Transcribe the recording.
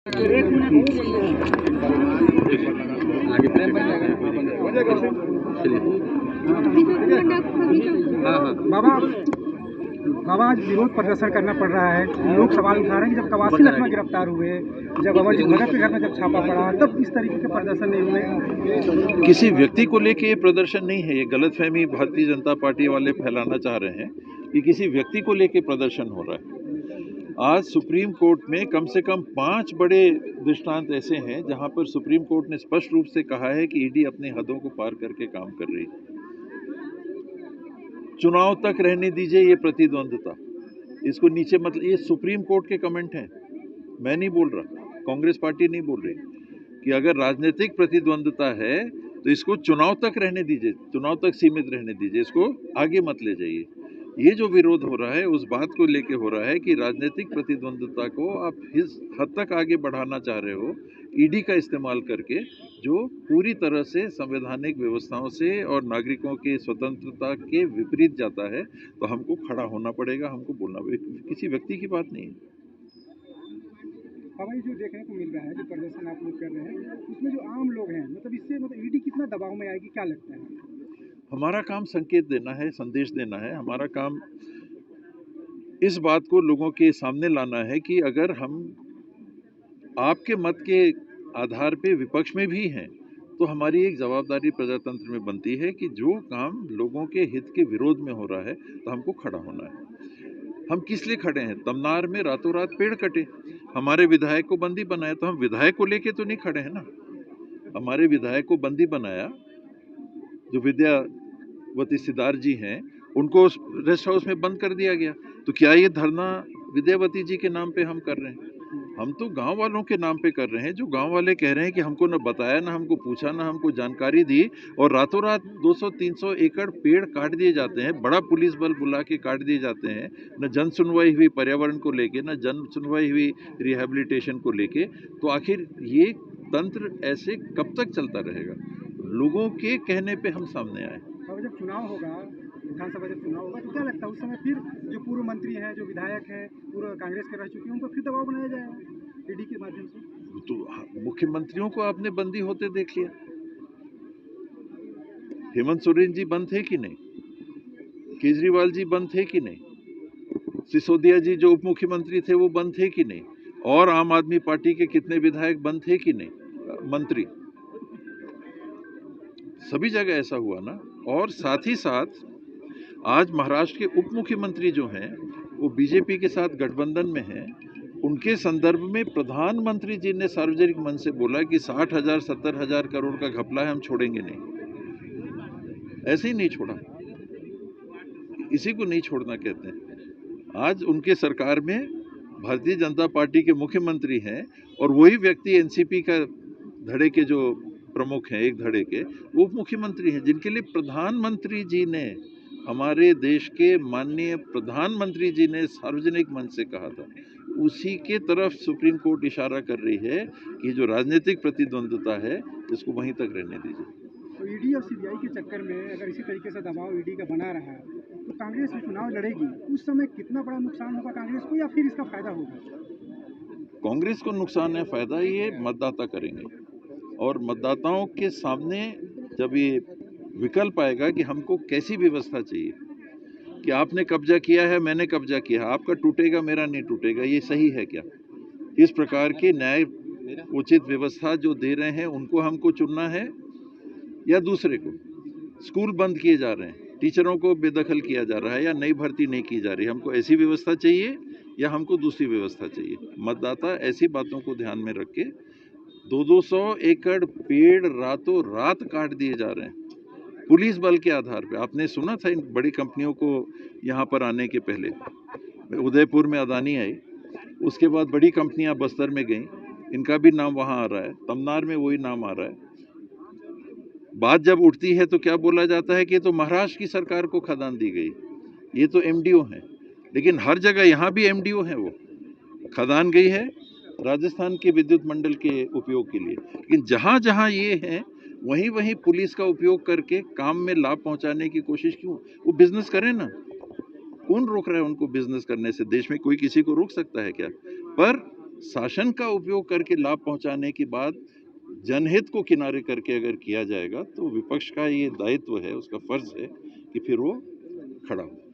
बाबा बाबा आज विरोध प्रदर्शन करना पड़ रहा है। लोग सवाल उठा रहे हैं कि जब कवासी लखमा गिरफ्तार हुए, जब अमरजीत भगत के घर में जब छापा पड़ा, तब इस तरीके के प्रदर्शन नहीं हुए। किसी व्यक्ति को लेके ये प्रदर्शन नहीं है। ये गलतफहमी भारतीय जनता पार्टी वाले फैलाना चाह रहे हैं कि किसी व्यक्ति को लेके प्रदर्शन हो रहा है। आज सुप्रीम कोर्ट में कम से कम 5 बड़े दृष्टांत ऐसे हैं जहां पर सुप्रीम कोर्ट ने स्पष्ट रूप से कहा है कि ईडी अपनी हदों को पार करके काम कर रही है। चुनाव तक रहने दीजिए ये प्रतिद्वंद्विता, इसको नीचे मतलब, ये सुप्रीम कोर्ट के कमेंट हैं, मैं नहीं बोल रहा, कांग्रेस पार्टी नहीं बोल रही कि अगर राजनीतिक प्रतिद्वंद्विता है तो इसको चुनाव तक रहने दीजिए, चुनाव तक सीमित रहने दीजिए, इसको आगे मत ले जाइए। ये जो विरोध हो रहा है उस बात को लेके हो रहा है कि राजनीतिक प्रतिद्वंद्विता को आप इस हद तक आगे बढ़ाना चाह रहे हो ईडी का इस्तेमाल करके, जो पूरी तरह से संवैधानिक व्यवस्थाओं से और नागरिकों की स्वतंत्रता के विपरीत जाता है। तो हमको खड़ा होना पड़ेगा, हमको बोलना पड़ेगा, किसी व्यक्ति की बात नहीं है। हमारी जो देखने को मिल रहा है, जो प्रदर्शन आप लोग कर रहे हैं, उसमें जो आम लोग हैं, मतलब इससे मतलब ईडी कितना दबाव में आएगी, क्या लगता है? हमारा काम संकेत देना है, संदेश देना है। हमारा काम इस बात को लोगों के सामने लाना है कि अगर हम आपके मत के आधार पे विपक्ष में भी हैं तो हमारी एक जवाबदारी प्रजातंत्र में बनती है कि जो काम लोगों के हित के विरोध में हो रहा है तो हमको खड़ा होना है। हम किस लिए खड़े हैं? तमनार में रातों रात पेड़ कटे, हमारे विधायक को बंदी बनाया, तो हम विधायक को लेके तो नहीं खड़े हैं ना। हमारे विधायक को बंदी बनाया, जो विद्यावती सिद्धार जी हैं उनको रेस्ट हाउस में बंद कर दिया गया। तो क्या ये धरना विद्यावती जी के नाम पे हम कर रहे हैं? हम तो गांव वालों के नाम पे कर रहे हैं। जो गांव वाले कह रहे हैं कि हमको न बताया, ना हमको पूछा, ना हमको जानकारी दी, और रातों रात 200-300 एकड़ पेड़ काट दिए जाते हैं, बड़ा पुलिस बल बुला के काट दिए जाते हैं, न जन सुनवाई हुई पर्यावरण को लेके, न जन सुनवाई हुई रिहेबिलिटेशन को लेके। तो आखिर ये तंत्र ऐसे कब तक चलता रहेगा? लोगों के कहने पे हम सामने आए। अब जब चुनाव होगा, विधानसभा जब चुनाव होगा, तो क्या लगता है उस समय फिर जो पूर्व मंत्री हैं, जो विधायक हैं, पूर्व कांग्रेस के रह चुके हैं, उनको फिर दबाव बनाया जाएगा ईडी के माध्यम से? तो मुख्यमंत्रियों को आपने बंदी होते देख लिया। हेमंत सोरेन जी बंद थे कि नहीं? केजरीवाल जी बंद थे कि नहीं? सिसोदिया जी जो उप मुख्यमंत्री थे वो बंद थे कि नहीं? और आम आदमी पार्टी के कितने विधायक बंद थे कि नहीं? मंत्री, सभी जगह ऐसा हुआ ना। और साथ ही साथ आज महाराष्ट्र के उप मुख्यमंत्री जो हैं वो बीजेपी के साथ गठबंधन में हैं। उनके संदर्भ में प्रधानमंत्री जी ने सार्वजनिक मंच से बोला कि 60,000 70,000 करोड़ का घपला है, हम छोड़ेंगे नहीं। ऐसे ही नहीं छोड़ा, इसी को नहीं छोड़ना कहते हैं। आज उनके सरकार में भारतीय जनता पार्टी के मुख्यमंत्री हैं और वही व्यक्ति एनसीपी का धड़े के जो प्रमुख हैं, एक धड़े के, वो उप मुख्यमंत्री हैं, जिनके लिए प्रधानमंत्री जी ने, हमारे देश के माननीय प्रधानमंत्री जी ने सार्वजनिक मंच से कहा था। उसी के तरफ सुप्रीम कोर्ट इशारा कर रही है कि जो राजनीतिक प्रतिद्वंद्विता है इसको वहीं तक रहने दीजिए। तो ईडी और सीबीआई के चक्कर में अगर इसी तरीके से दबाव ईडी का बना रहा है तो कांग्रेस जो चुनाव लड़ेगी उस समय कितना बड़ा नुकसान होगा कांग्रेस को, या फिर इसका फायदा होगा? कांग्रेस को नुकसान है, फायदा ये मतदाता करेंगे। और मतदाताओं के सामने जब ये विकल्प आएगा कि हमको कैसी व्यवस्था चाहिए, कि आपने कब्जा किया है, मैंने कब्जा किया है, आपका टूटेगा मेरा नहीं टूटेगा, ये सही है क्या? इस प्रकार की न्याय उचित व्यवस्था जो दे रहे हैं उनको हमको चुनना है या दूसरे को? स्कूल बंद किए जा रहे हैं, टीचरों को बेदखल किया जा रहा है, या नई भर्ती नहीं की जा रही। हमको ऐसी व्यवस्था चाहिए या हमको दूसरी व्यवस्था चाहिए? मतदाता ऐसी बातों को ध्यान में रख के 200 एकड़ पेड़ रातों रात काट दिए जा रहे हैं पुलिस बल के आधार पे। आपने सुना था इन बड़ी कंपनियों को यहाँ पर आने के पहले उदयपुर में अदानी आई, उसके बाद बड़ी कंपनियां बस्तर में गईं, इनका भी नाम वहां आ रहा है, तमनार में वही नाम आ रहा है। बात जब उठती है तो क्या बोला जाता है कि ये तो महाराष्ट्र की सरकार को खदान दी गई, ये तो एमडीओ हैं। लेकिन हर जगह यहाँ भी एमडीओ हैं, वो खदान गई है राजस्थान के विद्युत मंडल के उपयोग के लिए। लेकिन जहाँ जहाँ ये हैं वहीं वहीं पुलिस का उपयोग करके काम में लाभ पहुंचाने की कोशिश क्यों? वो बिजनेस करें ना, कौन रोक रहा है उनको बिजनेस करने से? देश में कोई किसी को रोक सकता है क्या? पर शासन का उपयोग करके लाभ पहुंचाने की बात जनहित को किनारे करके अगर किया जाएगा तो विपक्ष का ये दायित्व है, उसका फर्ज है कि फिर वो खड़ा हो।